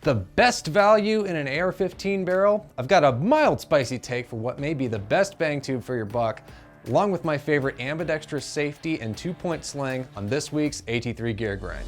The best value in an AR-15 barrel? I've got a mild spicy take for what may be the best bang tube for your buck, along with my favorite ambidextrous safety and 2-point sling on this week's AT3 Gear Grind.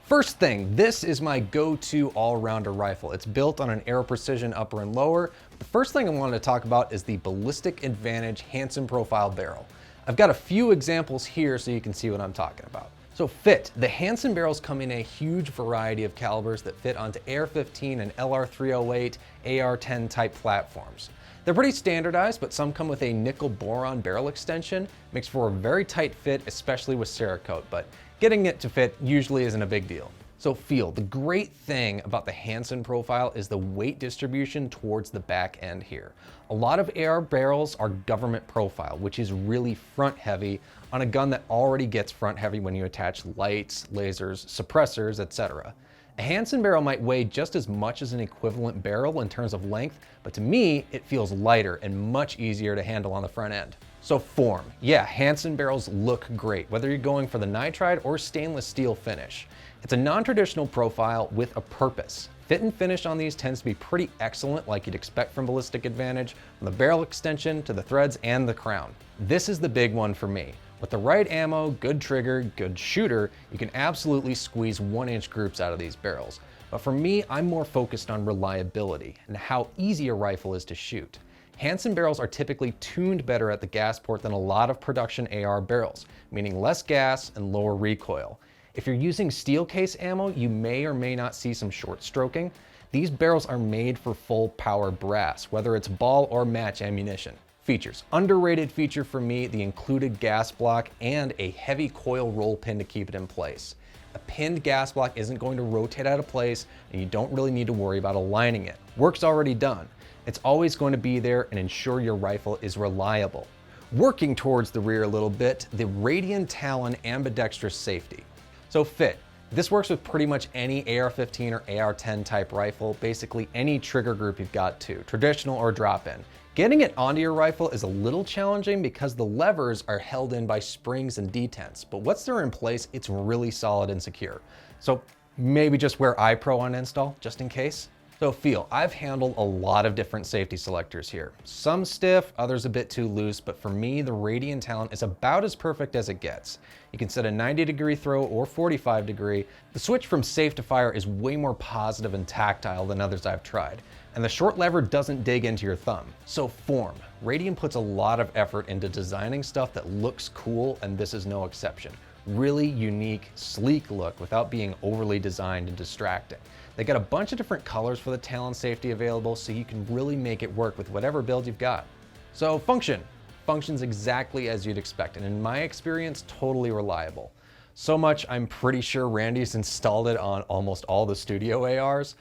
First thing, this is my go-to all-rounder rifle. It's built on an Aero Precision upper and lower. The first thing I wanted to talk about is the Ballistic Advantage Hanson profile barrel. I've got a few examples here so you can see what I'm talking about. So fit, the Hanson barrels come in a huge variety of calibers that fit onto AR-15 and LR308, AR-10 type platforms. They're pretty standardized, but some come with a nickel boron barrel extension. Makes for a very tight fit, especially with Cerakote, but getting it to fit usually isn't a big deal. So feel, the great thing about the Hanson profile is the weight distribution towards the back end here. A lot of AR barrels are government profile, which is really front heavy on a gun that already gets front heavy when you attach lights, lasers, suppressors, etc. A Hanson barrel might weigh just as much as an equivalent barrel in terms of length, but to me, it feels lighter and much easier to handle on the front end. So form, yeah, Hanson barrels look great, whether you're going for the nitride or stainless steel finish. It's a non-traditional profile with a purpose. Fit and finish on these tends to be pretty excellent, like you'd expect from Ballistic Advantage, from the barrel extension to the threads and the crown. This is the big one for me. With the right ammo, good trigger, good shooter, you can absolutely squeeze 1-inch groups out of these barrels. But for me, I'm more focused on reliability and how easy a rifle is to shoot. Hanson barrels are typically tuned better at the gas port than a lot of production AR barrels, meaning less gas and lower recoil. If you're using steel case ammo, you may or may not see some short stroking. These barrels are made for full power brass, whether it's ball or match ammunition. Features. Underrated feature for me, the included gas block and a heavy coil roll pin to keep it in place. A pinned gas block isn't going to rotate out of place and you don't really need to worry about aligning it. Work's already done. It's always going to be there and ensure your rifle is reliable. Working towards the rear a little bit, the Radian Talon Ambidextrous safety. So fit. This works with pretty much any AR-15 or AR-10 type rifle, basically any trigger group you've got to, traditional or drop-in. Getting it onto your rifle is a little challenging because the levers are held in by springs and detents, but once they're in place, it's really solid and secure. So maybe just wear iPro on install, just in case. So feel, I've handled a lot of different safety selectors here. Some stiff, others a bit too loose, but for me, the Radian Talon is about as perfect as it gets. You can set a 90-degree throw or 45-degree. The switch from safe to fire is way more positive and tactile than others I've tried. And the short lever doesn't dig into your thumb. So form, Radian puts a lot of effort into designing stuff that looks cool, and this is no exception. Really unique, sleek look without being overly designed and distracting. They got a bunch of different colors for the Talon safety available, so you can really make it work with whatever build you've got. So function. Functions exactly as you'd expect, and in my experience, totally reliable. So much, I'm pretty sure Randy's installed it on almost all the studio ARs.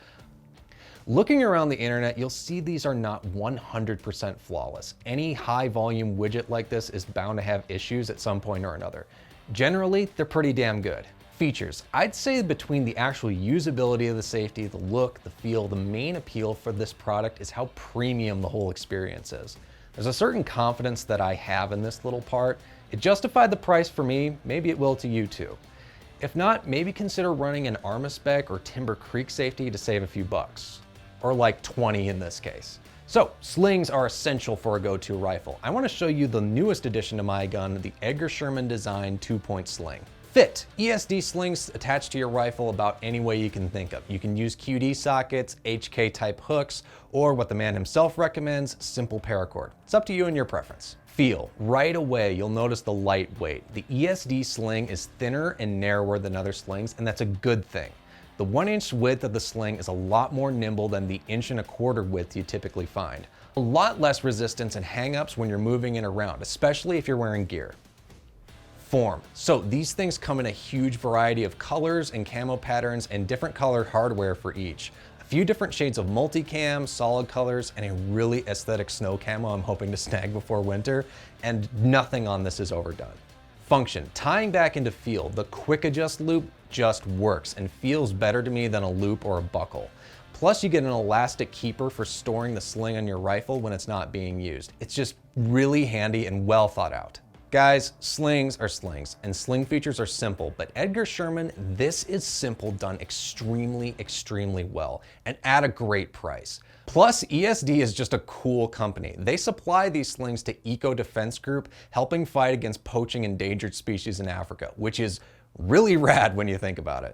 Looking around the internet, you'll see these are not 100% flawless. Any high volume widget like this is bound to have issues at some point or another. Generally, they're pretty damn good. Features. I'd say between the actual usability of the safety, the look, the feel, the main appeal for this product is how premium the whole experience is. There's a certain confidence that I have in this little part. It justified the price for me, maybe it will to you too. If not, maybe consider running an Armaspec or Timber Creek safety to save a few bucks. Or like 20 in this case. So, slings are essential for a go-to rifle. I want to show you the newest addition to my gun, the Edgar Sherman designed 2-point sling. Fit. ESD slings attached to your rifle about any way you can think of. You can use QD sockets, HK type hooks, or what the man himself recommends, simple paracord. It's up to you and your preference. Feel. Right away, you'll notice the lightweight. The ESD sling is thinner and narrower than other slings, and that's a good thing. The 1-inch width of the sling is a lot more nimble than the 1.25-inch width you typically find. A lot less resistance and hang-ups when you're moving it around, especially if you're wearing gear. Form. So these things come in a huge variety of colors and camo patterns and different colored hardware for each. A few different shades of multicam, solid colors, and a really aesthetic snow camo I'm hoping to snag before winter, and nothing on this is overdone. Function. Tying back into feel, the quick adjust loop just works and feels better to me than a loop or a buckle. Plus, you get an elastic keeper for storing the sling on your rifle when it's not being used. It's just really handy and well thought out. Guys, slings are slings, and sling features are simple, but Edgar Sherman, this is simple done extremely, extremely well, and at a great price. Plus, ESD is just a cool company. They supply these slings to Eco Defense Group, helping fight against poaching endangered species in Africa, which is really rad when you think about it.